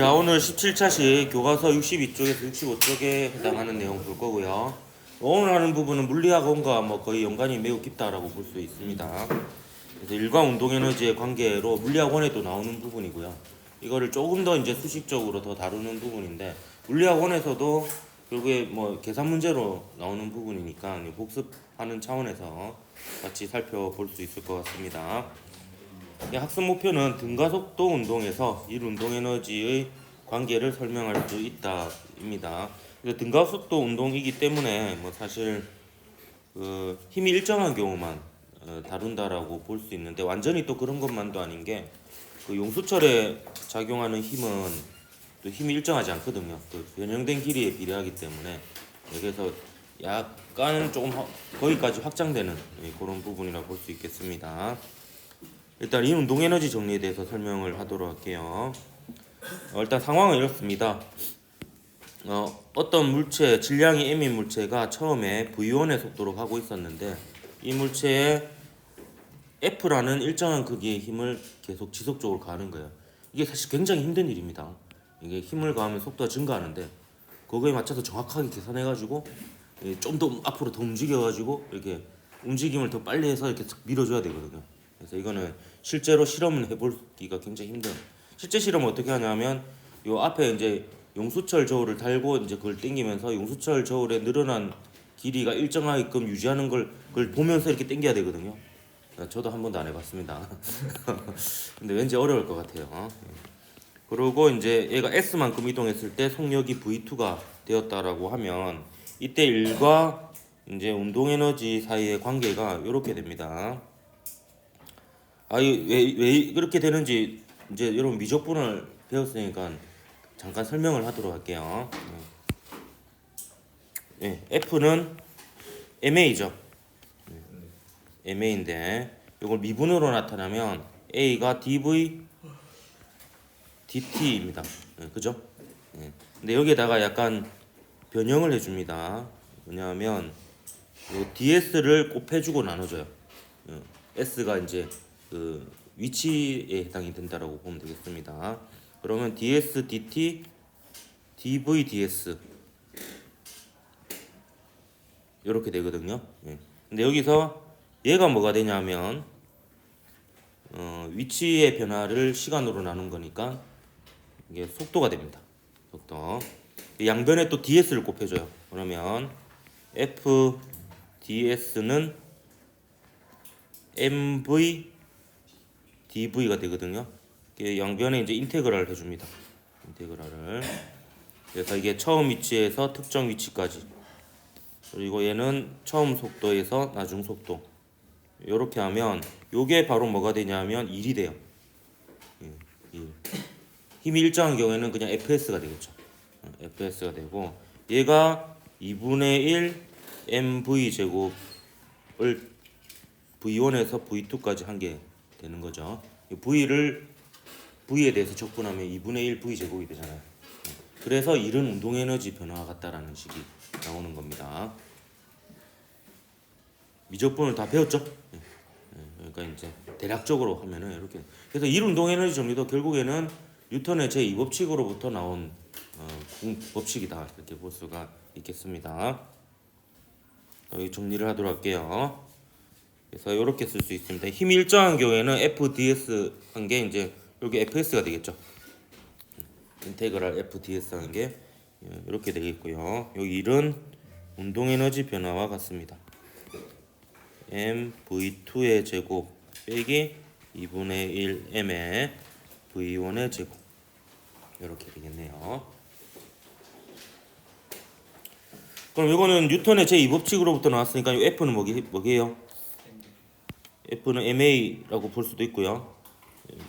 자, 오늘 17차시 교과서 62쪽에서 65쪽에 해당하는 내용 볼 거고요. 오늘 하는 부분은 물리학원과 거의 연관이 매우 깊다라고 볼 수 있습니다. 그래서 일과 운동 에너지의 관계로 물리학원에도 나오는 부분이고요. 이거를 조금 더 이제 수식적으로 더 다루는 부분인데, 물리학원에서도 결국에 계산 문제로 나오는 부분이니까 복습하는 차원에서 같이 살펴볼 수 있을 것 같습니다. 학습 목표는 등가 속도 운동에서 일 운동 에너지의 관계를 설명할 수 있다입니다. 등가 속도 운동이기 때문에 사실 힘이 일정한 경우만 다룬다라고 볼 수 있는데, 완전히 또 그런 것만도 아닌 게 용수철에 작용하는 힘은 또 힘이 일정하지 않거든요. 변형된 길이에 비례하기 때문에, 그래서 약간 조금 거기까지 확장되는 그런 부분이라고 볼 수 있겠습니다. 일단 이 운동 에너지 정리에 대해서 설명을 하도록 할게요. 일단 상황은 이렇습니다. 어떤 물체, 질량이 m인 물체가 처음에 v1의 속도로 가고 있었는데, 이 물체에 F라는 일정한 크기의 힘을 계속 지속적으로 가하는 거예요. 이게 사실 굉장히 힘든 일입니다. 이게 힘을 가하면 속도가 증가하는데, 그거에 맞춰서 정확하게 계산해가지고 좀 더 앞으로 더 움직여가지고 이렇게 움직임을 더 빨리 해서 이렇게 밀어줘야 되거든요. 그래서 이거는 실제로 실험을 해보기가 굉장히 힘든. 실제 실험은 어떻게 하냐면, 요 앞에 이제 용수철 저울을 달고 이제 그걸 당기면서 용수철 저울에 늘어난 길이가 일정하게끔 유지하는 그걸 보면서 이렇게 당겨야 되거든요. 저도 한 번도 안 해봤습니다. 근데 왠지 어려울 것 같아요. 그리고 이제 얘가 S만큼 이동했을 때 속력이 V2가 되었다라고 하면, 이때 일과 이제 운동 에너지 사이의 관계가 이렇게 됩니다. 왜 그렇게 되는지 이제 여러분 미적분을 배웠으니까 잠깐 설명을 하도록 할게요. F는 MA죠. MA인데 이걸 미분으로 나타나면 A가 dV dt입니다. 그죠? 근데 여기에다가 약간 변형을 해줍니다. 왜냐하면 ds를 곱해주고 나눠줘요. s가 이제 그 위치에 해당이 된다라고 보면 되겠습니다. 그러면 ds dt dv ds 이렇게 되거든요. 근데 여기서 얘가 뭐가 되냐면 위치의 변화를 시간으로 나눈 거니까 이게 속도가 됩니다. 속도. 양변에 또 ds를 곱해줘요. 그러면 f ds는 mv dv가 되거든요. 양변에 이제 인테그랄을 해줍니다. 인테그랄을. 그래서 이게 처음 위치에서 특정 위치까지, 그리고 얘는 처음 속도에서 나중 속도, 이렇게 하면 요게 바로 뭐가 되냐면 1이 돼요. 1. 힘이 일정한 경우에는 그냥 fs가 되겠죠. fs가 되고, 얘가 2분의 1 mv 제곱을 v1에서 v2까지 한 게 되는 거죠. v에 대해서 적분하면 2분의 1 v 제곱이 되잖아요. 그래서 이런 운동 에너지 변화가 같다라는 식이 나오는 겁니다. 미적분을 다 배웠죠? 그러니까 이제 대략적으로 하면은 이렇게. 그래서 일 운동 에너지 정리도 결국에는 뉴턴의 제2법칙으로부터 나온 법칙이다, 이렇게 볼 수가 있겠습니다. 여기 정리를 하도록 할게요. 그래서 이렇게 쓸 수 있습니다. 힘이 일정한 경우에는 FDS 한 게 이제 여기 FS가 되겠죠. 인테그랄 FDS 하는 게 이렇게 되겠고요. 여기 1은 운동 에너지 변화와 같습니다. mv2의 제곱 빼기 2분의 1 m의 v1의 제곱, 이렇게 되겠네요. 그럼 이거는 뉴턴의 제2법칙으로부터 나왔으니까 F는 뭐게요? F는 MA라고 볼 수도 있고요.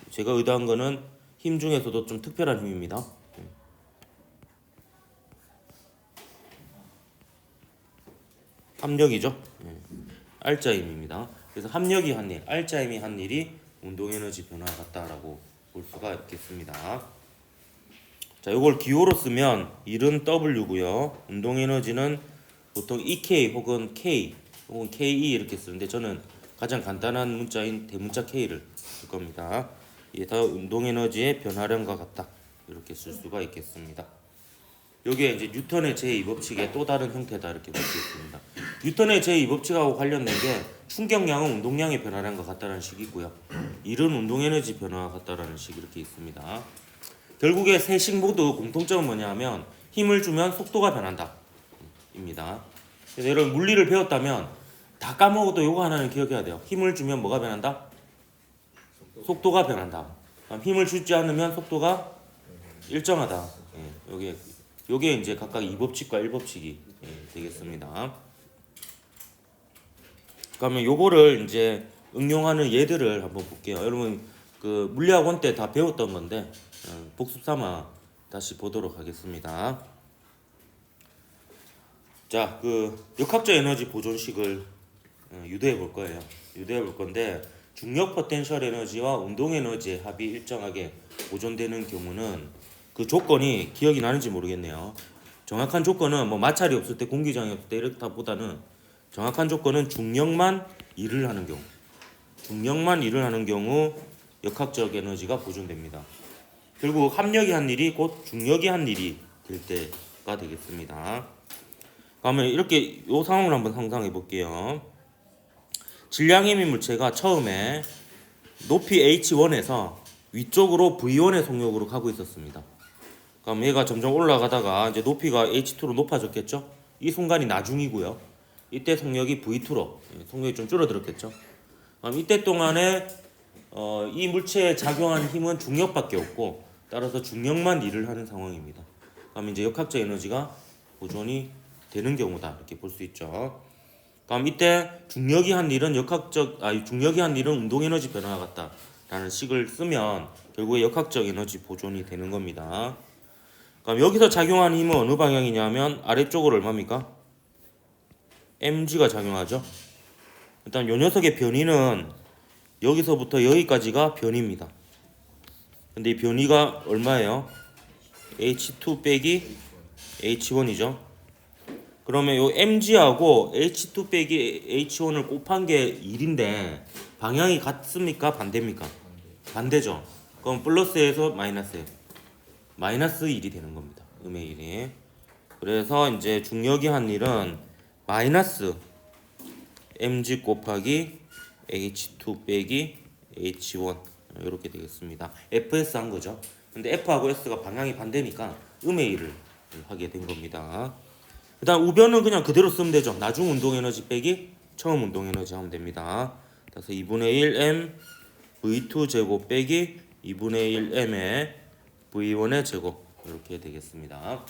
제가 의도한 거는 힘 중에서도 좀 특별한 힘입니다. 합력이죠. 알짜 힘입니다. 그래서 합력이 한 일, 알짜 힘이 한 일이 운동 에너지 변화가 같다라고 볼 수가 있겠습니다. 자, 이걸 기호로 쓰면 1은 W고요. 운동 에너지는 보통 EK 혹은 K 혹은 KE 이렇게 쓰는데, 저는 가장 간단한 문자인 대문자 K를 쓸 겁니다. 이게 다 운동 에너지의 변화량과 같다. 이렇게 쓸 수가 있겠습니다. 여기에 이제 뉴턴의 제2법칙의 또 다른 형태다 이렇게 볼 수 있습니다. 뉴턴의 제2법칙하고 관련된 게 충격량은 운동량의 변화량 과 같다는 식이고요. 일은 운동에너지 변화와 같다라는 식 이렇게 있습니다. 결국에 세 식 모두 공통점은 뭐냐면 힘을 주면 속도가 변한다 입니다. 그래서 여러분 물리를 배웠다면 다 까먹어도 요거 하나는 기억해야 돼요. 힘을 주면 뭐가 변한다? 속도가 변한다. 힘을 주지 않으면 속도가 일정하다. 요게 이제 각각 2법칙과 1법칙이 되겠습니다. 그러면 요거를 이제 응용하는 예들을 한번 볼게요. 여러분 그 물리학원 때 다 배웠던 건데 복습 삼아 다시 보도록 하겠습니다. 자, 그 역학적 에너지 보존식을 유도해 볼 거예요. 유도해 볼 건데 중력 포텐셜 에너지와 운동 에너지의 합이 일정하게 보존되는 경우는 그 조건이 기억이 나는지 모르겠네요. 정확한 조건은 뭐 마찰이 없을 때 공기장이 없을 때 이렇다보다는 정확한 조건은 중력만 일을 하는 경우, 중력만 일을 하는 경우 역학적 에너지가 보존됩니다. 결국 합력이 한 일이 곧 중력이 한 일이 될 때가 되겠습니다. 그러면 이렇게 이 상황을 한번 상상해 볼게요. 질량힘인 물체가 처음에 높이 H1에서 위쪽으로 V1의 속력으로 가고 있었습니다. 그럼 얘가 점점 올라가다가 이제 높이가 H2로 높아졌겠죠? 이 순간이 나중이고요. 이때 속력이 V2로 속력이 좀 줄어들었겠죠? 그럼 이때 동안에 이 물체에 작용한 힘은 중력밖에 없고 따라서 중력만 일을 하는 상황입니다. 그럼 이제 역학적 에너지가 보존이 되는 경우다 이렇게 볼 수 있죠. 그럼 이때 중력이 한 일은 중력이 한 일은 운동 에너지 변화와 같다라는 식을 쓰면 결국에 역학적 에너지 보존이 되는 겁니다. 그럼 여기서 작용하는 힘은 어느 방향이냐면 아래쪽으로 얼마입니까? mg가 작용하죠. 일단 요 녀석의 변이는 여기서부터 여기까지가 변이입니다. 근데 이 변이가 얼마예요? h2 빼기 h1이죠. 그러면 요 mg하고 h2 빼기 h1을 곱한 게 1인데 방향이 같습니까? 반대입니까? 반대죠. 그럼 플러스에서 마이너스예요. 마이너스 1이 되는 겁니다. 음의 1이. 그래서 이제 중력이 한 일은 마이너스 mg 곱하기 h2 빼기 h1 이렇게 되겠습니다. fs 한 거죠. 근데 f하고 s가 방향이 반대니까 음의 1을 하게 된 겁니다. 그 다음 우변은 그냥 그대로 쓰면 되죠. 나중 운동 에너지 빼기 처음 운동 에너지 하면 됩니다. 그래서 2분의 1 m v2 제곱 빼기 2분의 1 m의 v1의 제곱 이렇게 되겠습니다.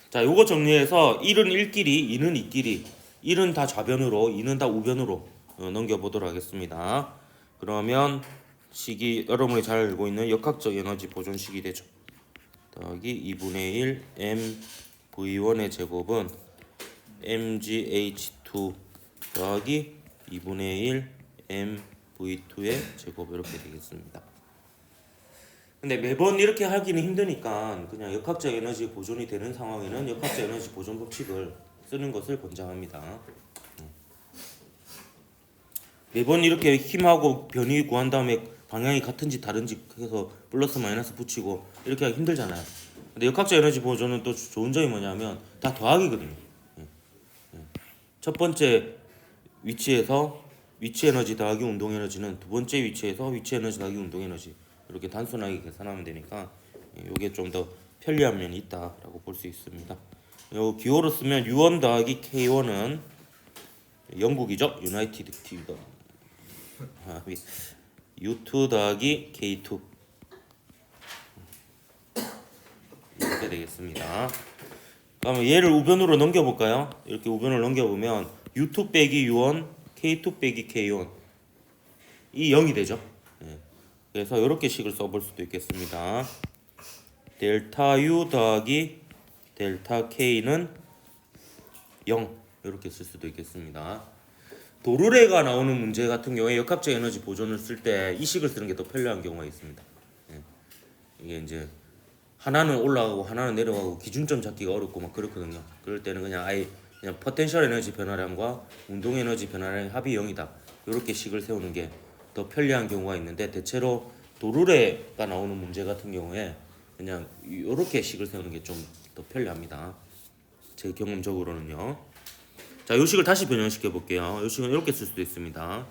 자, 요거 정리해서 1은 1끼리, 2는 2끼리, 1은 다 좌변으로, 2는 다 우변으로 넘겨보도록 하겠습니다. 그러면 식이 여러분이 잘 알고 있는 역학적 에너지 보존식이 되죠. 더하기 2분의 1 m v1의 제곱은 mgh2 더하기 2분의 1 m v2의 제곱 이렇게 되겠습니다. 근데 매번 이렇게 하기는 힘드니까 그냥 역학적 에너지 보존이 되는 상황에는 역학적 에너지 보존 법칙을 쓰는 것을 권장합니다. 매번 이렇게 힘하고 변이 구한 다음에 방향이 같은지 다른지 해서 플러스 마이너스 붙이고 이렇게 하기 힘들잖아요. 근데 역학적 에너지 보존은 또 좋은 점이 뭐냐면 다 더하기거든요. 첫 번째 위치에서 위치 에너지 더하기 운동 에너지는 두 번째 위치에서 위치 에너지 더하기 운동 에너지 이렇게 단순하게 계산하면 되니까 이게 좀 더 편리한 면이 있다라고 볼 수 있습니다. 요 기호로 쓰면 U1 더하기 K1은 영국이죠. 유나이티드 킹덤. U2 더하기 K2 이렇게 되겠습니다. 그러면 얘를 우변으로 넘겨볼까요? 이렇게 우변을 넘겨보면 U2 빼기 U1, K2 빼기 K1 이 0이 되죠. 그래서 이렇게 식을 써볼 수도 있겠습니다. 델타 U 더하기 델타 K는 0 이렇게 쓸 수도 있겠습니다. 도르래가 나오는 문제 같은 경우에 역학적 에너지 보존을 쓸 때 이 식을 쓰는 게 더 편리한 경우가 있습니다. 이게 이제 하나는 올라가고 하나는 내려가고 기준점 잡기가 어렵고 막 그렇거든요. 그럴 때는 그냥 아예 그냥 포텐셜 에너지 변화량과 운동 에너지 변화량의 합이 0이다. 이렇게 식을 세우는 게 더 편리한 경우가 있는데 대체로 도르래가 나오는 문제 같은 경우에 그냥 이렇게 식을 세우는 게 좀 더 편리합니다. 제 경험적으로는요. 자, 요 식을 다시 변형시켜 볼게요. 요 식은 이렇게 쓸 수도 있습니다.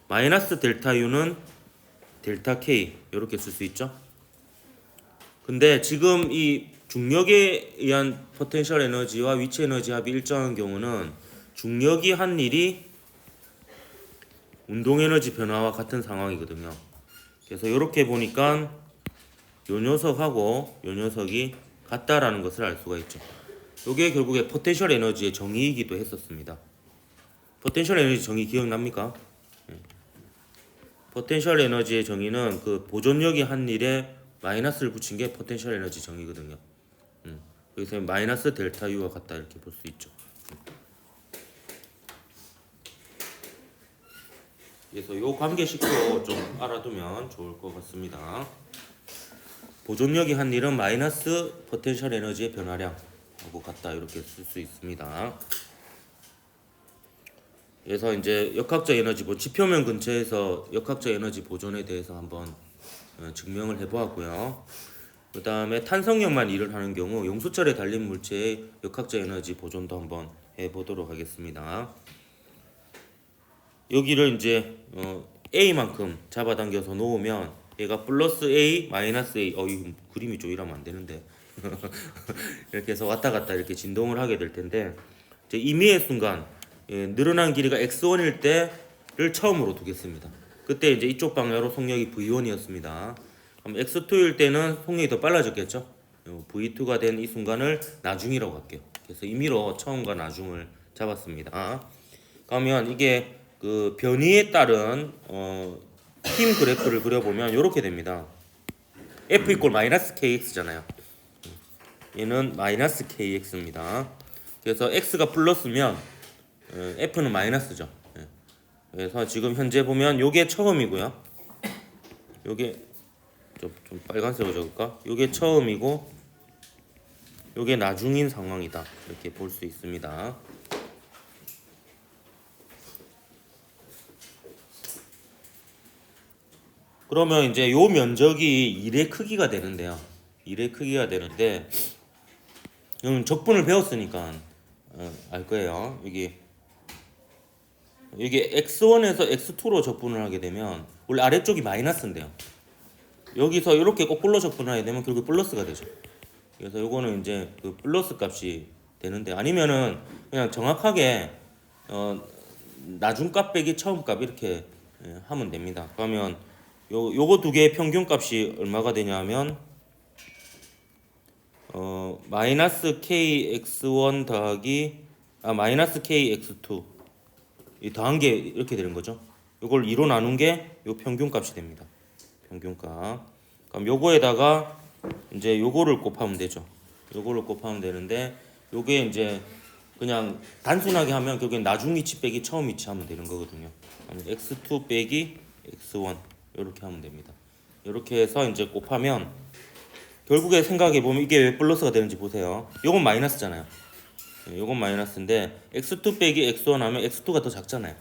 마이너스 델타 U는 델타 K 이렇게 쓸 수 있죠. 근데 지금 이 중력에 의한 포텐셜 에너지와 위치 에너지 합이 일정한 경우는 중력이 한 일이 운동 에너지 변화와 같은 상황이거든요. 그래서 이렇게 보니까 요 녀석하고 요 녀석이 같다라는 것을 알 수가 있죠. 요게 결국에 포텐셜 에너지의 정의이기도 했었습니다. 포텐셜 에너지 정의 기억납니까? 포텐셜 에너지의 정의는 그 보존력이 한 일에 마이너스를 붙인 게 포텐셜 에너지 정의거든요. 그래서 마이너스 델타 U와 같다 이렇게 볼 수 있죠. 그래서 요 관계식도 좀 알아두면 좋을 것 같습니다. 보존력이 한 일은 마이너스 포텐셜 에너지의 변화량하고 같다 이렇게 쓸 수 있습니다. 그래서 이제 역학적 에너지 지표면 근처에서 역학적 에너지 보존에 대해서 한번 증명을 해보았고요. 그 다음에 탄성력만 일을 하는 경우 용수철에 달린 물체의 역학적 에너지 보존도 한번 해보도록 하겠습니다. 여기를 이제 A만큼 잡아당겨서 놓으면 얘가 플러스 A, 마이너스 A 이 그림이 좀 이러면 안 되는데 이렇게 해서 왔다 갔다 이렇게 진동을 하게 될 텐데 이제 임의의 순간 늘어난 길이가 x1일 때를 처음으로 두겠습니다. 그때 이제 이쪽 방향으로 속력이 v1이었습니다. 그럼 x2일 때는 속력이 더 빨라졌겠죠? v2가 된 이 순간을 나중이라고 할게요. 그래서 임의로 처음과 나중을 잡았습니다. 그러면 이게 그 변이에 따른 힘 그래프를 그려보면 이렇게 됩니다. F 이꼴 마이너스 KX잖아요. 얘는 마이너스 KX입니다. 그래서 X가 플러스면 F는 마이너스죠. 그래서 지금 현재 보면 요게 처음이고요. 요게 좀 빨간색으로 적을까? 요게 처음이고 요게 나중인 상황이다. 이렇게 볼 수 있습니다. 그러면 이제 요 면적이 1의 크기가 되는데요. 1의 크기가 되는데 적분을 배웠으니까 알 거예요. 이게 x1에서 x2로 적분을 하게 되면 원래 아래쪽이 마이너스인데요. 여기서 이렇게 거꾸로 적분을 하게 되면 결국 플러스가 되죠. 그래서 요거는 이제 그 플러스 값이 되는데 아니면은 그냥 정확하게 나중 값 빼기 처음 값 이렇게 하면 됩니다. 그러면 요거 두 개의 평균 값이 얼마가 되냐면 마이너스 kx1 더하기 마이너스 kx2 이 더한 게 이렇게 되는 거죠. 요걸 2로 나눈 게 요 평균 값이 됩니다. 평균 값. 그럼 요거에다가 이제 요거를 곱하면 되죠. 요거를 곱하면 되는데 요게 이제 그냥 단순하게 하면 결국엔 나중 위치 빼기 처음 위치 하면 되는 거거든요. x2 빼기 x1 이렇게 하면 됩니다. 이렇게 해서 이제 곱하면 결국에 생각해 보면 이게 왜 플러스가 되는지 보세요. 요건 마이너스잖아요. 요건 마이너스인데 x2 빼기 x1 하면 x2가 더 작잖아요.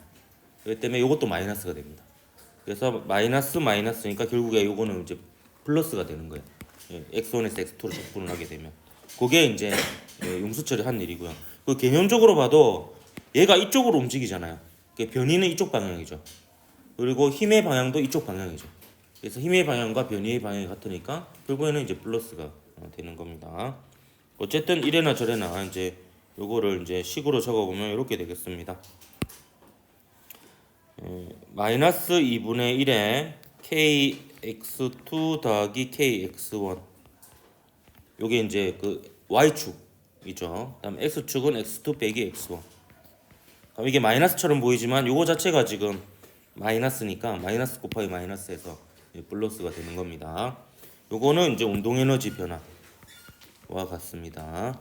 그렇기 때문에 요것도 마이너스가 됩니다. 그래서 마이너스 마이너스니까 결국에 요거는 이제 플러스가 되는 거예요. x1에서 x2로 적분을 하게 되면 그게 이제 용수철이 한 일이고요. 그 개념적으로 봐도 얘가 이쪽으로 움직이잖아요. 변이는 이쪽 방향이죠. 그리고 힘의 방향도 이쪽 방향이죠. 그래서 힘의 방향과 변이의 방향이 같으니까 결국에는 이제 플러스가 되는 겁니다. 어쨌든 이래나 저래나 이제 요거를 이제 식으로 적어보면 이렇게 되겠습니다. 마이너스 2분의 1에 kx2 더하기 kx1 요게 이제 그 y축이죠. 다음 x축은 x2 빼기 x1 그럼 이게 마이너스처럼 보이지만 요거 자체가 지금 마이너스니까 마이너스 곱하기 마이너스에서 플러스가 되는 겁니다. 요거는 이제 운동 에너지 변화와 같습니다.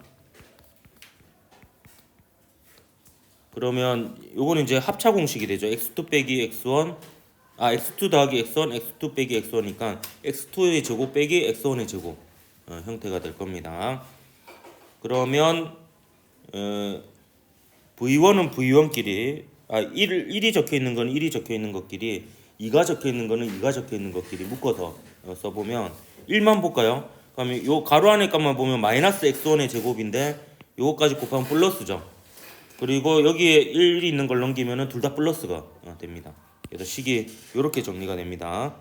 그러면 요거는 이제 합차 공식이 되죠. x2 빼기 x1 x2 더하기 x1 x2 빼기 x1이니까 x2의 제곱 빼기 x1의 제곱 형태가 될 겁니다. 그러면 V1은 V1끼리 1이 적혀 있는 건 1이 적혀 있는 것끼리 2가 적혀 있는 거는 2가 적혀 있는 것끼리 묶어서 써보면 1만 볼까요? 그러면 요 가로 안에 값만 보면 마이너스 x1의 제곱인데 요거까지 곱하면 플러스죠. 그리고 여기에 1이 있는 걸 넘기면은 둘 다 플러스가 됩니다. 그래서 식이 이렇게 정리가 됩니다.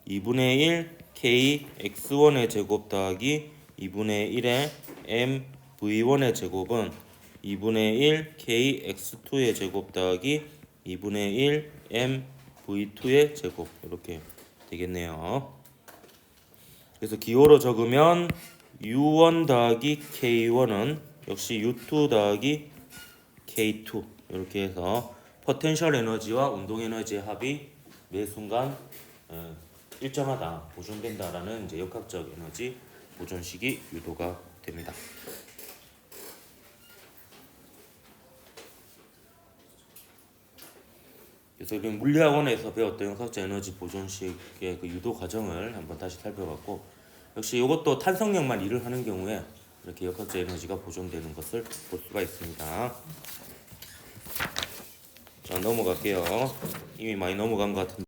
2분의 1 k x1의 제곱 더하기 2분의 1의 m v1의 제곱은 2분의 1 k x2의 제곱 더하기 2분의 1 m v2의 제곱 이렇게 되겠네요. 그래서 기호로 적으면 u1 더하기 k1은 역시 u2 더하기 k2 이렇게 해서 포텐셜 에너지와 운동 에너지의 합이 매 순간 일정하다, 보존된다라는 이제 역학적 에너지 보존식이 유도가 됩니다. 그래서 우리 물리학원에서 배웠던 역학적 에너지 보존식의 그 유도 과정을 한번 다시 살펴봤고, 역시 이것도 탄성력만 일을 하는 경우에 이렇게 역학적 에너지가 보존되는 것을 볼 수가 있습니다. 자, 넘어갈게요. 이미 많이 넘어간 것 같은데.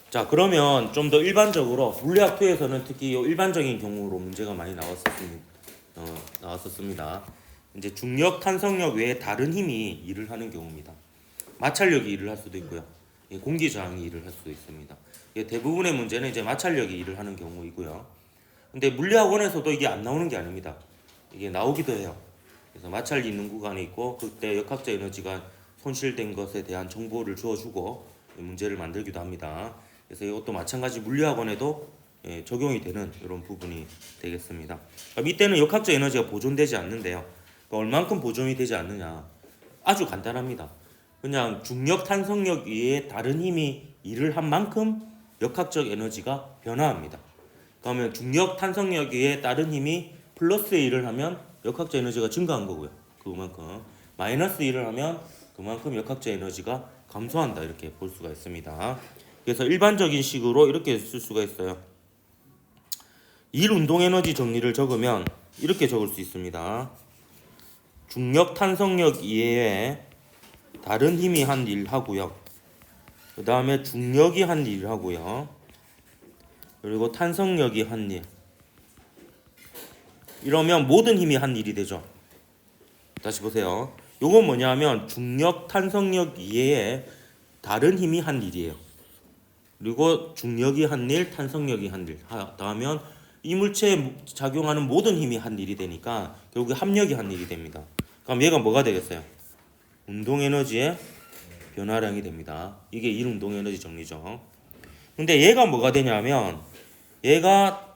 자, 그러면 좀 더 일반적으로 물리학 2에서는 특히 일반적인 경우로 문제가 많이 나왔었습니다. 이제 중력, 탄성력 외에 다른 힘이 일을 하는 경우입니다. 마찰력이 일을 할 수도 있고요. 공기 저항이 일을 할 수도 있습니다. 대부분의 문제는 이제 마찰력이 일을 하는 경우이고요. 근데 물리학원에서도 이게 안 나오는 게 아닙니다. 이게 나오기도 해요. 그래서 마찰이 있는 구간이 있고 그때 역학적 에너지가 손실된 것에 대한 정보를 주어주고 문제를 만들기도 합니다. 그래서 이것도 마찬가지 물리학원에도 적용이 되는 이런 부분이 되겠습니다. 그럼 이때는 역학적 에너지가 보존되지 않는데요. 얼만큼 보존이 되지 않느냐? 아주 간단합니다. 그냥 중력, 탄성력 위에 다른 힘이 일을 한 만큼 역학적 에너지가 변화합니다. 그러면 중력, 탄성력 위에 다른 힘이 플러스의 일을 하면 역학적 에너지가 증가한 거고요. 그만큼 마이너스 일을 하면 그만큼 역학적 에너지가 감소한다, 이렇게 볼 수가 있습니다. 그래서 일반적인 식으로 이렇게 쓸 수가 있어요. 일 운동 에너지 정리를 적으면 이렇게 적을 수 있습니다. 중력, 탄성력 이외에 다른 힘이 한 일 하고요. 그 다음에 중력이 한 일 하고요. 그리고 탄성력이 한 일. 이러면 모든 힘이 한 일이 되죠. 다시 보세요. 요건 뭐냐면 중력, 탄성력 이외에 다른 힘이 한 일이에요. 그리고 중력이 한 일, 탄성력이 한 일 하면 이 물체에 작용하는 모든 힘이 한 일이 되니까 결국에 합력이 한 일이 됩니다. 그럼 얘가 뭐가 되겠어요? 운동 에너지의 변화량이 됩니다. 이게 일 운동 에너지 정리죠. 근데 얘가 뭐가 되냐면 얘가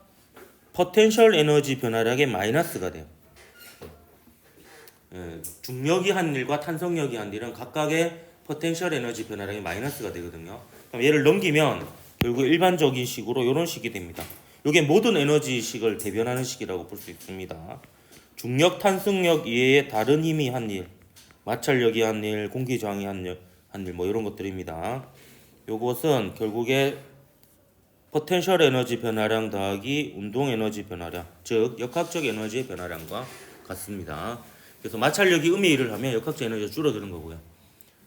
포텐셜 에너지 변화량의 마이너스가 돼요. 중력이 한 일과 탄성력이 한 일은 각각의 포텐셜 에너지 변화량이 마이너스가 되거든요. 그럼 얘를 넘기면 결국 일반적인 식으로 이런 식이 됩니다. 이게 모든 에너지식을 대변하는 식이라고 볼 수 있습니다. 중력, 탄성력 이외에 다른 힘이 한 일, 마찰력이 한 일, 공기 저항이 한 일, 뭐 이런 것들입니다. 요것은 결국에 포텐셜 에너지 변화량 더하기 운동 에너지 변화량, 즉 역학적 에너지의 변화량과 같습니다. 그래서 마찰력이 음의 일을 하면 역학적 에너지가 줄어드는 거고요.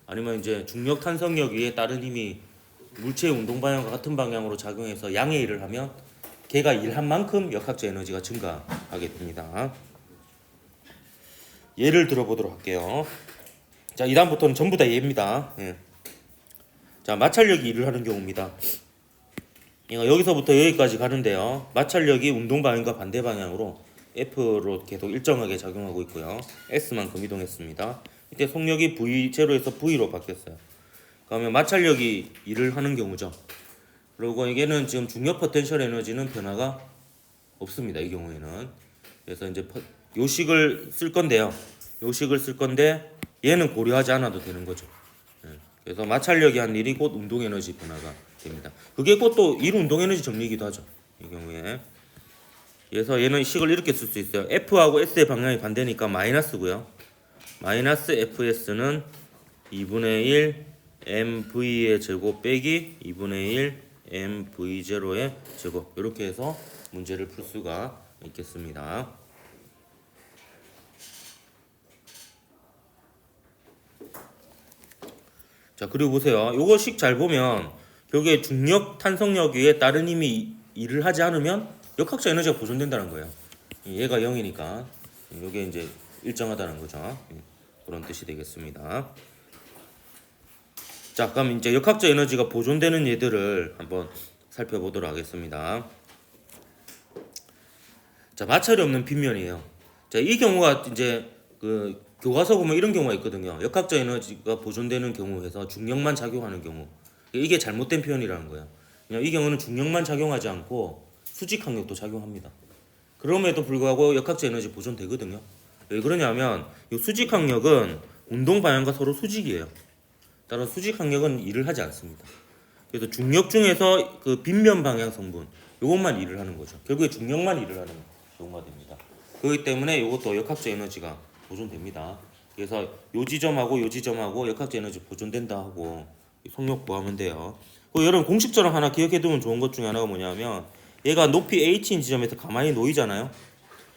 아니면 이제 중력, 탄성력 위에 다른 힘이 물체의 운동 방향과 같은 방향으로 작용해서 양의 일을 하면 걔가 일한 만큼 역학적 에너지가 증가하게 됩니다. 예를 들어보도록 할게요. 자, 이 다음부터는 전부 다 예입니다. 자, 마찰력이 일을 하는 경우입니다. 여기서부터 여기까지 가는데요. 마찰력이 운동 방향과 반대 방향으로 F로 계속 일정하게 작용하고 있고요. S만큼 이동했습니다. 이때 속력이 V0에서 V로 바뀌었어요. 그러면 마찰력이 일을 하는 경우죠. 그리고 이게는 지금 중력 포텐셜 에너지는 변화가 없습니다. 이 경우에는. 그래서 이제 요식을 쓸 건데요. 요식을 쓸 건데 얘는 고려하지 않아도 되는 거죠. 그래서 마찰력이 한 일이 곧 운동 에너지 변화가 됩니다. 그게 곧 또 일 운동 에너지 정리이기도 하죠. 이 경우에. 그래서 얘는 식을 이렇게 쓸 수 있어요. F하고 S의 방향이 반대니까 마이너스고요. 마이너스 FS는 2분의 1 MV의 제곱 빼기 2분의 1 MV0의 제곱, 이렇게 해서 문제를 풀 수가 있겠습니다. 자, 그리고 보세요. 요거식 잘 보면 결국에 중력 탄성력 위에 다른 힘이 일을 하지 않으면 역학적 에너지가 보존된다는 거예요. 얘가 0이니까 요게 이제 일정하다는 거죠. 그런 뜻이 되겠습니다. 자, 그럼 이제 역학적 에너지가 보존되는 예들을 한번 살펴보도록 하겠습니다. 자, 마찰이 없는 빗면이에요. 자, 이 경우가 이제 그 교과서 보면 이런 경우가 있거든요. 역학적 에너지가 보존되는 경우에서 중력만 작용하는 경우. 이게 잘못된 표현이라는 거예요. 이 경우는 중력만 작용하지 않고 수직 항력도 작용합니다. 그럼에도 불구하고 역학적 에너지 보존되거든요. 왜 그러냐면 이 수직 항력은 운동 방향과 서로 수직이에요. 따라서 수직 항력은 일을 하지 않습니다. 그래서 중력 중에서 그 빗면 방향 성분 이것만 일을 하는 거죠. 결국에 중력만 일을 하는 경우가 됩니다. 그렇기 때문에 이것도 역학적 에너지가 보존됩니다. 그래서 요 지점하고 요 지점하고 역학적 에너지 보존된다 하고 속력 구하면 돼요. 여러분 공식처럼 하나 기억해두면 좋은 것 중에 하나가 뭐냐면 얘가 높이 h인 지점에서 가만히 놓이잖아요.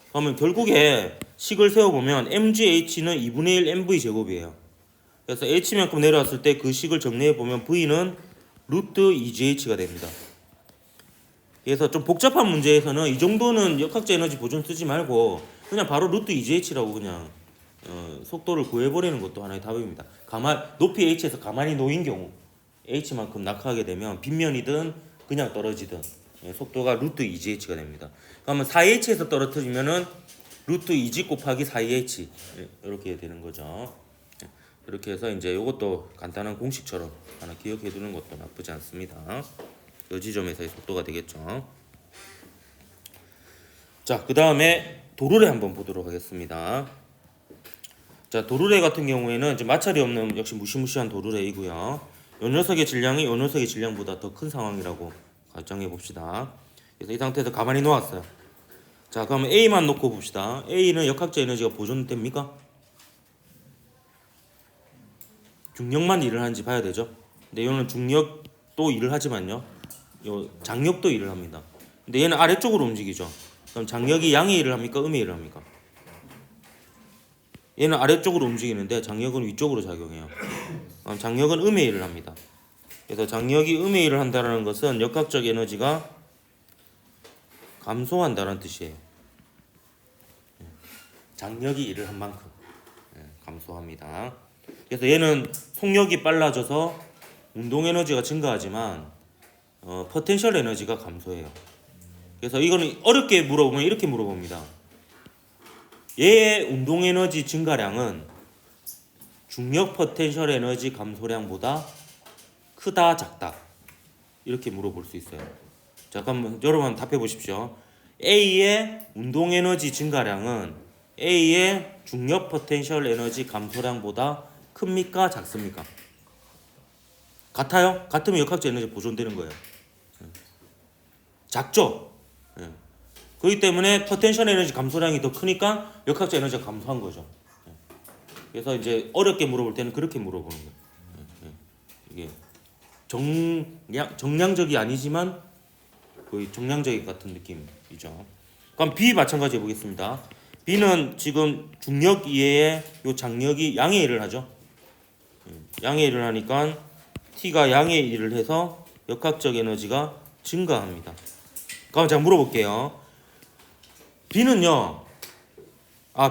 그러면 결국에 식을 세워보면 mgh는 2분의 1 mv 제곱이에요. 그래서 h만큼 내려왔을 때 그 식을 정리해보면 v는 루트 2gh가 됩니다. 그래서 좀 복잡한 문제에서는 이 정도는 역학적 에너지 보존 쓰지 말고 그냥 바로 루트 2gh라고 그냥 속도를 구해버리는 것도 하나의 답입니다. 높이 h에서 가만히 놓인 경우 h만큼 낙하하게 되면 빗면이든 그냥 떨어지든 속도가 루트 2gh가 됩니다. 그러면 4h에서 떨어뜨리면은 루트 2g 곱하기 4h 이렇게 되는 거죠. 이렇게 해서 이제 이것도 간단한 공식처럼 하나 기억해 두는 것도 나쁘지 않습니다. 이 지점에서의 속도가 되겠죠. 자, 그 다음에 도르래 한번 보도록 하겠습니다. 자, 도르래 같은 경우에는 이제 마찰이 없는 역시 무시무시한 도르래이고요. 요 녀석의 질량이 요 녀석의 질량보다 더 큰 상황이라고 가정해 봅시다. 그래서 이 상태에서 가만히 놓았어요. 자, 그러면 A만 놓고 봅시다. A는 역학적 에너지가 보존됩니까? 중력만 일을 하는지 봐야 되죠. 근데 이거는 중력도 일을 하지만요, 요 장력도 일을 합니다. 근데 얘는 아래쪽으로 움직이죠. 그럼 장력이 양의 일을 합니까? 음의 일을 합니까? 얘는 아래쪽으로 움직이는데 장력은 위쪽으로 작용해요. 그럼 장력은 음의 일을 합니다. 그래서 장력이 음의 일을 한다는 것은 역학적 에너지가 감소한다는 뜻이에요. 장력이 일을 한 만큼 감소합니다. 그래서 얘는 속력이 빨라져서 운동 에너지가 증가하지만 포텐셜 에너지가 감소해요. 그래서 이거는 어렵게 물어보면 이렇게 물어봅니다. 얘의 운동 에너지 증가량은 중력 포텐셜 에너지 감소량보다 크다 작다 이렇게 물어볼 수 있어요. 자, 그럼 여러분 한번 답해 보십시오. A의 운동 에너지 증가량은 A의 중력 포텐셜 에너지 감소량보다 큽니까 작습니까? 같아요? 같으면 역학적 에너지 보존되는 거예요. 작죠? 그렇기 때문에 포텐셜 에너지 감소량이 더 크니까 역학적 에너지가 감소한 거죠. 그래서 이제 어렵게 물어볼 때는 그렇게 물어보는 거예요. 이게 정량적이 아니지만 거의 정량적인 같은 느낌이죠. 그럼 B 마찬가지 해보겠습니다. B는 지금 중력 이외에 요 장력이 양의 일을 하죠. 양의 일을 하니까 T가 양의 일을 해서 역학적 에너지가 증가합니다. 그럼 제가 물어볼게요. B는요.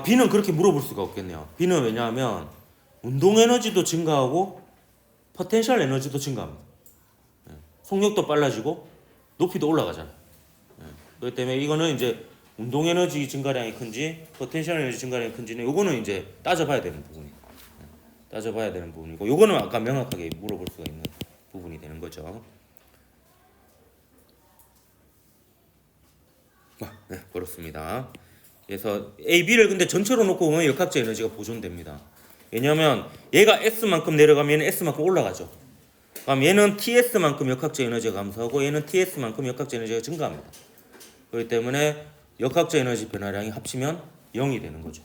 B는 그렇게 물어볼 수가 없겠네요. B는 왜냐하면 운동 에너지도 증가하고 포텐셜 에너지도 증가합니다. 속력도 빨라지고 높이도 올라가잖아요. 그렇기 때문에 이거는 이제 운동 에너지 증가량이 큰지 포텐셜 에너지 증가량이 큰지는 요거는 이제 따져봐야 되는 부분이에요. 따져봐야 되는 부분이고 요거는 아까 명확하게 물어볼 수가 있는 부분이 되는 거죠. 네, 그렇습니다. 그래서 A, B를 근데 전체로 놓고 보면 역학적 에너지가 보존됩니다. 왜냐하면 얘가 S만큼 내려가면 S만큼 올라가죠. 그럼 얘는 TS만큼 역학적 에너지가 감소하고 얘는 TS만큼 역학적 에너지가 증가합니다. 그렇기 때문에 역학적 에너지 변화량이 합치면 0이 되는 거죠.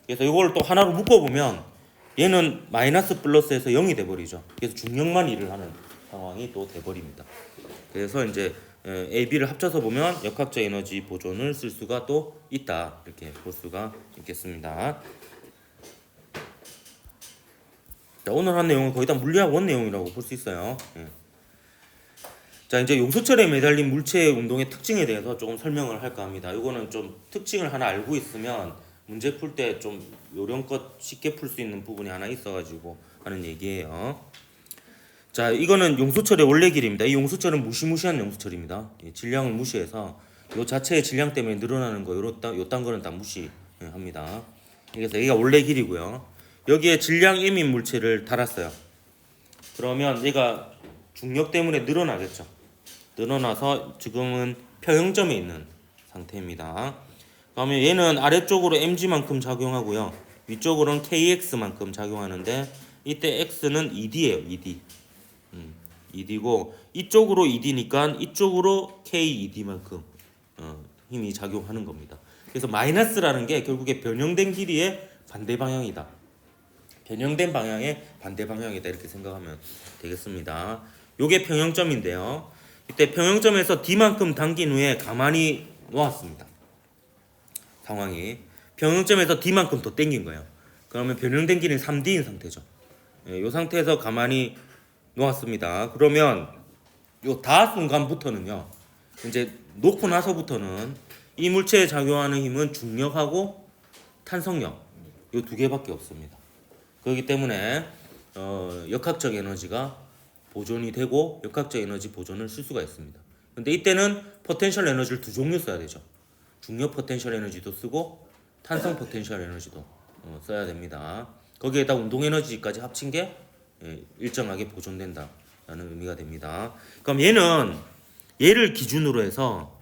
그래서 이걸 또 하나로 묶어보면 얘는 마이너스 플러스에서 0이 돼버리죠. 그래서 중력만 일을 하는 상황이 또 돼버립니다. 그래서 이제 A, B를 합쳐서 보면 역학적 에너지 보존을 쓸 수가 또 있다 이렇게 볼 수가 있겠습니다. 자, 오늘 한 내용은 거의 다 물리학 원 내용이라고 볼 수 있어요. 예. 자, 이제 용수철에 매달린 물체의 운동의 특징에 대해서 조금 설명을 할까 합니다. 이거는 좀 특징을 하나 알고 있으면 문제 풀 때 좀 요령껏 쉽게 풀 수 있는 부분이 하나 있어가지고 하는 얘기예요. 자, 이거는 용수철의 원래 길입니다. 이 용수철은 무시무시한 용수철입니다. 질량을 무시해서 요 자체의 질량 때문에 늘어나는 거 요딴 거는 다 무시합니다. 그래서 여기가 원래 길이고요. 여기에 질량 M인 물체를 달았어요. 그러면 얘가 중력 때문에 늘어나겠죠. 늘어나서 지금은 평형점에 있는 상태입니다. 그러면 얘는 아래쪽으로 mg만큼 작용하고요. 위쪽으로는 kx만큼 작용하는데 이때 x는 ED예요. ED. ED고 이쪽으로 ED니까 이쪽으로 KED만큼 힘이 작용하는 겁니다. 그래서 마이너스라는 게 결국에 변형된 길이의 반대 방향이다. 변형된 방향의 반대 방향이다. 이렇게 생각하면 되겠습니다. 요게 평형점인데요. 이때 평형점에서 D만큼 당긴 후에 가만히 놓았습니다. 상황이 평형점에서 D만큼 더 당긴 거예요. 그러면 변형된 길이는 3D인 상태죠. 이 상태에서 가만히 놓았습니다. 그러면 요 다 순간부터는요. 이제 놓고 나서부터는 이 물체에 작용하는 힘은 중력하고 탄성력 요 두 개밖에 없습니다. 그렇기 때문에 역학적 에너지가 보존이 되고 역학적 에너지 보존을 쓸 수가 있습니다. 근데 이때는 포텐셜 에너지를 두 종류 써야 되죠. 중력 포텐셜 에너지도 쓰고 탄성 포텐셜 에너지도 써야 됩니다. 거기에다 운동 에너지까지 합친 게 일정하게 보존된다라는 의미가 됩니다. 그럼 얘를 기준으로 해서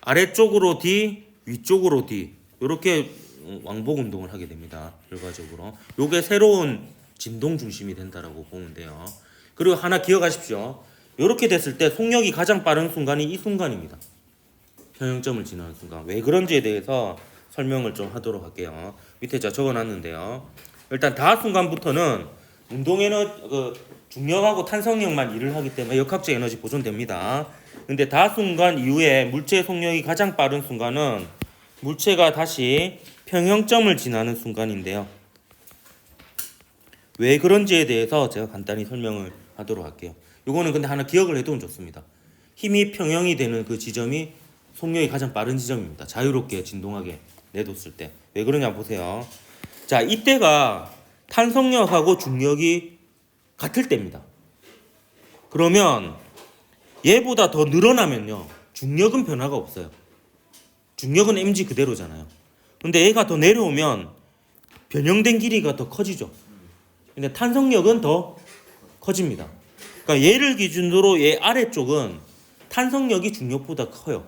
아래쪽으로 D, 위쪽으로 D 이렇게 왕복 운동을 하게 됩니다. 결과적으로 요게 새로운 진동 중심이 된다라고 보면 돼요. 그리고 하나 기억하십시오. 이렇게 됐을 때 속력이 가장 빠른 순간이 이 순간입니다. 평형점을 지나는 순간. 왜 그런지에 대해서 설명을 좀 하도록 할게요. 밑에 제가 적어놨는데요. 일단 다 순간부터는 운동 에너지, 중력하고 탄성력만 일을 하기 때문에 역학적 에너지 보존됩니다. 근데 다 순간 이후에 물체의 속력이 가장 빠른 순간은 물체가 다시 평형점을 지나는 순간인데요. 왜 그런지에 대해서 제가 간단히 설명을 하도록 할게요. 요거는 근데 하나 기억을 해두면 좋습니다. 힘이 평형이 되는 그 지점이 속력이 가장 빠른 지점입니다. 자유롭게 진동하게 내뒀을 때. 왜 그러냐 보세요. 자, 이때가 탄성력하고 중력이 같을 때입니다. 그러면 얘보다 더 늘어나면요. 중력은 변화가 없어요. 중력은 mg 그대로잖아요. 근데 얘가 더 내려오면 변형된 길이가 더 커지죠. 근데 탄성력은 더 커집니다. 그러니까 얘를 기준으로 얘 아래쪽은 탄성력이 중력보다 커요.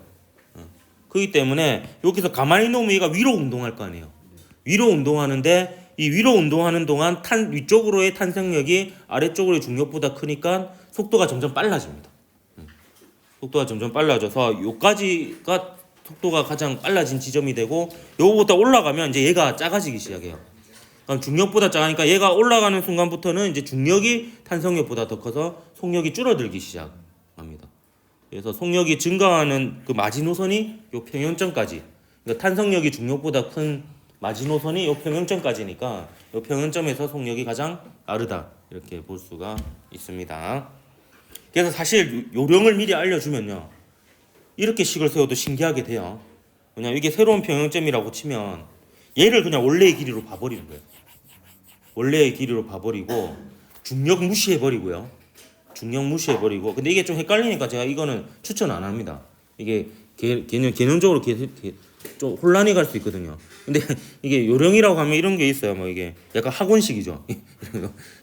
그렇기 때문에 여기서 가만히 놓으면 얘가 위로 운동할 거 아니에요. 위로 운동하는데 이 위로 운동하는 동안 위쪽으로의 탄성력이 아래쪽으로의 중력보다 크니까 속도가 점점 빨라집니다. 속도가 점점 빨라져서 요까지가 속도가 가장 빨라진 지점이 되고 요거보다 올라가면 이제 얘가 작아지기 시작해요. 그럼 중력보다 작으니까 얘가 올라가는 순간부터는 이제 중력이 탄성력보다 더 커서 속력이 줄어들기 시작합니다. 그래서 속력이 증가하는 그 마지노선이 요 평형점까지. 그러니까 탄성력이 중력보다 큰 마지노선이 요 평형점까지니까 요 평형점에서 속력이 가장 빠르다 이렇게 볼 수가 있습니다. 그래서 사실 요령을 미리 알려주면요. 이렇게 식을 세워도 신기하게 돼요. 그냥 이게 새로운 평형점이라고 치면 얘를 그냥 원래의 길이로 봐버리는 거예요. 원래의 길이로 봐버리고 중력 무시해버리고요. 중력 무시해버리고. 근데 이게 좀 헷갈리니까 제가 이거는 추천 안 합니다. 이게 개념적으로 좀 혼란이 갈 수 있거든요. 근데 이게 요령이라고 하면 이런 게 있어요. 뭐 이게 약간 학원식이죠.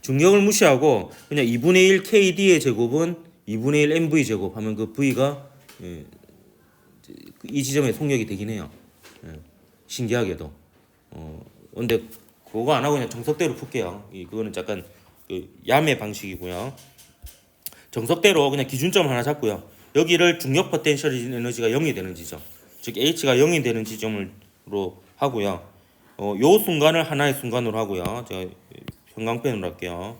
중력을 무시하고 그냥 2분의 1 KD의 제곱은 2분의 1 MV 제곱 하면 그 V가 이 지점에 속력이 되긴 해요. 신기하게도. 근데 그거 안 하고 그냥 정석대로 풀게요. 그거는 약간 야매 방식이고요. 정석대로 그냥 기준점 하나 잡고요. 여기를 중력 포텐셜 에너지가 0이 되는 지점, 즉 H가 0이 되는 지점으로 하고요. 요 순간을 하나의 순간으로 하고요. 제가 형광펜으로 할게요.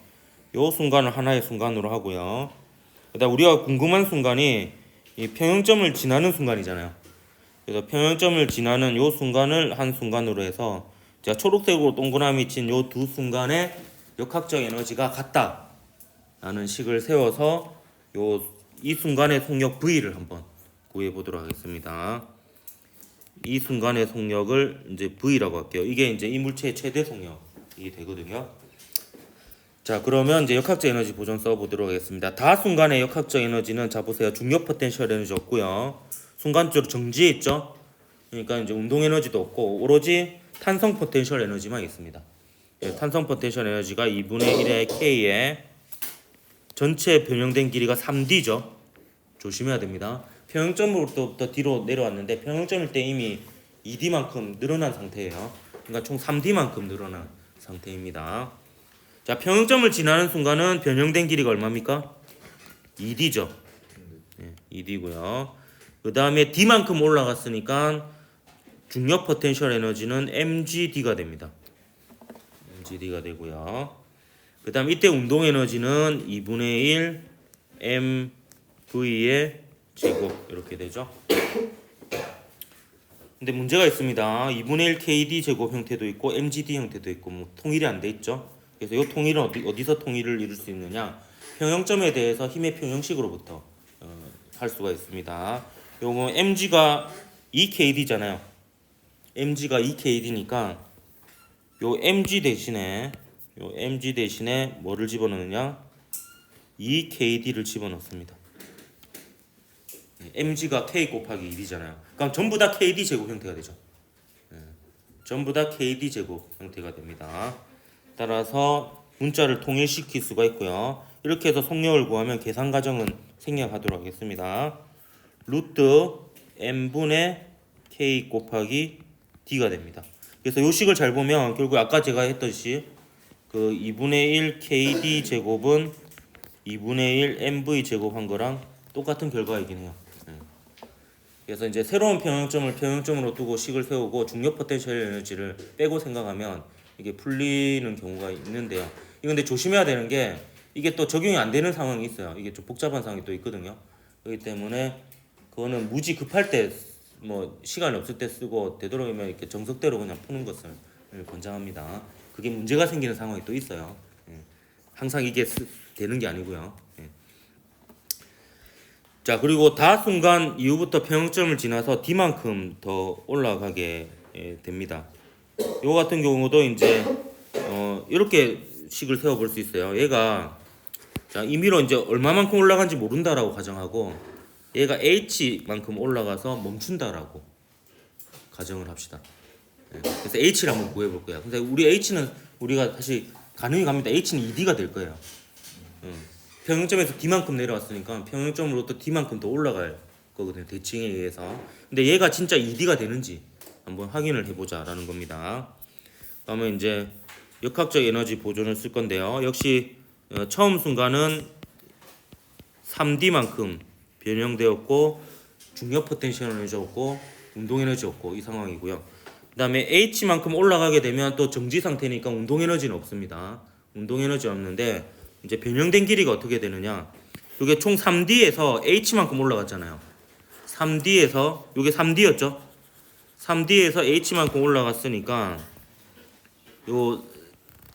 요 순간을 하나의 순간으로 하고요. 그다음 우리가 궁금한 순간이 이 평형점을 지나는 순간이잖아요. 그래서 평형점을 지나는 요 순간을 한 순간으로 해서 제가 초록색으로 동그라미 친 요 두 순간의 역학적 에너지가 같다라는 식을 세워서 이 순간의 속력 V를 한번 구해 보도록 하겠습니다. 이 순간의 속력을 이제 V라고 할게요. 이게 이제 이 물체의 최대 속력이 되거든요. 자, 그러면 이제 역학적 에너지 보존 써보도록 하겠습니다. 다 순간의 역학적 에너지는 자 보세요. 중력 포텐셜 에너지 없고요. 순간적으로 정지해 있죠. 그러니까 이제 운동 에너지도 없고 오로지 탄성 포텐셜 에너지만 있습니다. 예, 탄성 포텐셜 에너지가 2분의 1의 K에 전체 변형된 길이가 3D죠. 조심해야 됩니다. 평형점으로부터 뒤로 내려왔는데 평형점일 때 이미 2D만큼 늘어난 상태예요. 그러니까 총 3D만큼 늘어난 상태입니다. 자, 평형점을 지나는 순간은 변형된 길이가 얼마입니까? 2D죠. 네, 2D고요. 그 다음에 D만큼 올라갔으니까 중력 포텐셜 에너지는 mgd가 됩니다. mgd가 되고요. 그 다음 이때 운동 에너지는 2분의 1 mv의 제곱 이렇게 되죠. 근데 문제가 있습니다. 2분의 1 kd 제곱 형태도 있고 mgd 형태도 있고 뭐 통일이 안 돼 있죠. 그래서 이 통일은 어디서 통일을 이룰 수 있느냐? 평형점에 대해서 힘의 평형식으로부터 할 수가 있습니다. 요거 mg가 2kd잖아요. mg가 2kd니까 요 mg 대신에 뭐를 집어넣느냐? 2kd를 집어넣습니다. mg가 k 곱하기 1이잖아요. 그럼 전부 다 kd 제곱 형태가 되죠. 전부 다 kd 제곱 형태가 됩니다. 따라서 문자를 통일시킬 수가 있고요. 이렇게 해서 속력을 구하면 계산 과정은 생략하도록 하겠습니다. 루트 m분의 k 곱하기 d가 됩니다. 그래서 요 식을 잘 보면 결국 아까 제가 했듯이 그 2분의 1 kd 제곱은 2분의 1 mv 제곱한 거랑 똑같은 결과이긴 해요. 그래서 이제 새로운 평형점을 평형점으로 두고 식을 세우고 중력 포텐셜 에너지를 빼고 생각하면 이게 풀리는 경우가 있는데요. 이건 근데 조심해야 되는 게 이게 또 적용이 안 되는 상황이 있어요. 이게 좀 복잡한 상황이 또 있거든요. 그렇기 때문에 그거는 무지 급할 때 뭐 시간이 없을 때 쓰고 되도록이면 이렇게 정석대로 그냥 푸는 것을 권장합니다. 그게 문제가 생기는 상황이 또 있어요. 항상 이게 되는 게 아니고요. 자, 그리고 다 순간 이후부터 평형점을 지나서 D만큼 더 올라가게 됩니다. 요 같은 경우도 이제 이렇게 식을 세워 볼 수 있어요. 얘가 자, 임의로 이제 얼마만큼 올라간지 모른다라고 가정하고 얘가 h만큼 올라가서 멈춘다라고 가정을 합시다. 그래서 h를 한번 구해 볼 거예요. 근데 우리 h는 우리가 다시 가능히 갑니다. h는 2d가 될 거예요. 평형점에서 d만큼 내려왔으니까 평형점으로부터 d만큼 더 올라갈 거거든요. 대칭에 의해서. 근데 얘가 진짜 2d가 되는지 한번 확인을 해보자라는 겁니다. 그러면 이제 역학적 에너지 보존을 쓸 건데요. 역시 처음 순간은 3D만큼 변형되었고 중력 포텐셜 에너지 없고 운동 에너지 없고 이 상황이고요. 그 다음에 H만큼 올라가게 되면 또 정지 상태니까 운동 에너지는 없습니다. 운동 에너지 없는데 이제 변형된 길이가 어떻게 되느냐? 이게 총 3D에서 H만큼 올라갔잖아요. 3D에서 이게 3D였죠? 3D에서 H만큼 올라갔으니까 요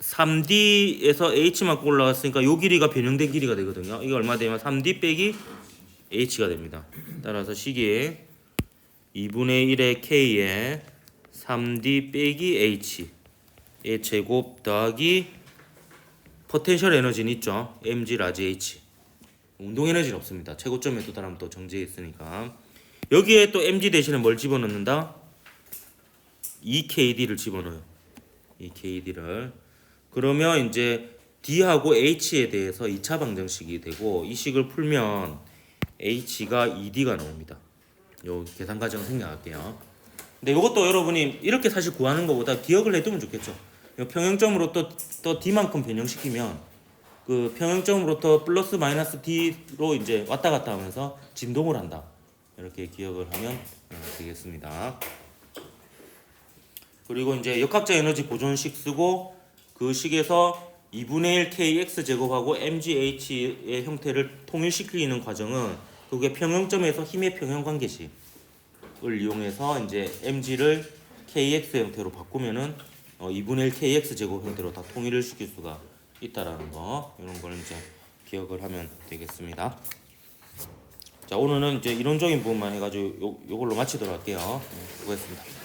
3D에서 H만큼 올라갔으니까 요 길이가 변형된 길이가 되거든요. 이게 얼마 되면 3D 빼기 H가 됩니다. 따라서 식이 2분의 1의 K에 3D 빼기 H의 제곱 더하기 포텐셜 에너지는 있죠. mg 라지 H. 운동 에너지는 없습니다. 최고점에 도달하면 또 정지해 있으니까. 여기에 또 mg 대신에 뭘 집어넣는다? 2kd를 집어넣어요. 2kd를. 그러면 이제 D하고 H에 대해서 2차 방정식이 되고 이 식을 풀면 H가 2D가 나옵니다. 요 계산 과정 생략할게요. 근데 이것도 여러분이 이렇게 사실 구하는 것보다 기억을 해두면 좋겠죠. 평형점으로 또 D만큼 변형시키면 그 평형점으로부터 플러스 마이너스 D로 이제 왔다 갔다 하면서 진동을 한다. 이렇게 기억을 하면 되겠습니다. 그리고 이제 역학적 에너지 보존식 쓰고 그 식에서 2분의 1 kx 제곱하고 mgh의 형태를 통일시키는 과정은 그게 평형점에서 힘의 평형 관계식을 이용해서 이제 mg를 kx 형태로 바꾸면은 2분의 1 kx 제곱 형태로 다 통일을 시킬 수가 있다라는 거 이런 걸 이제 기억을 하면 되겠습니다. 자 오늘은 이제 이론적인 부분만 해가지고 요걸로 마치도록 할게요. 수고했습니다.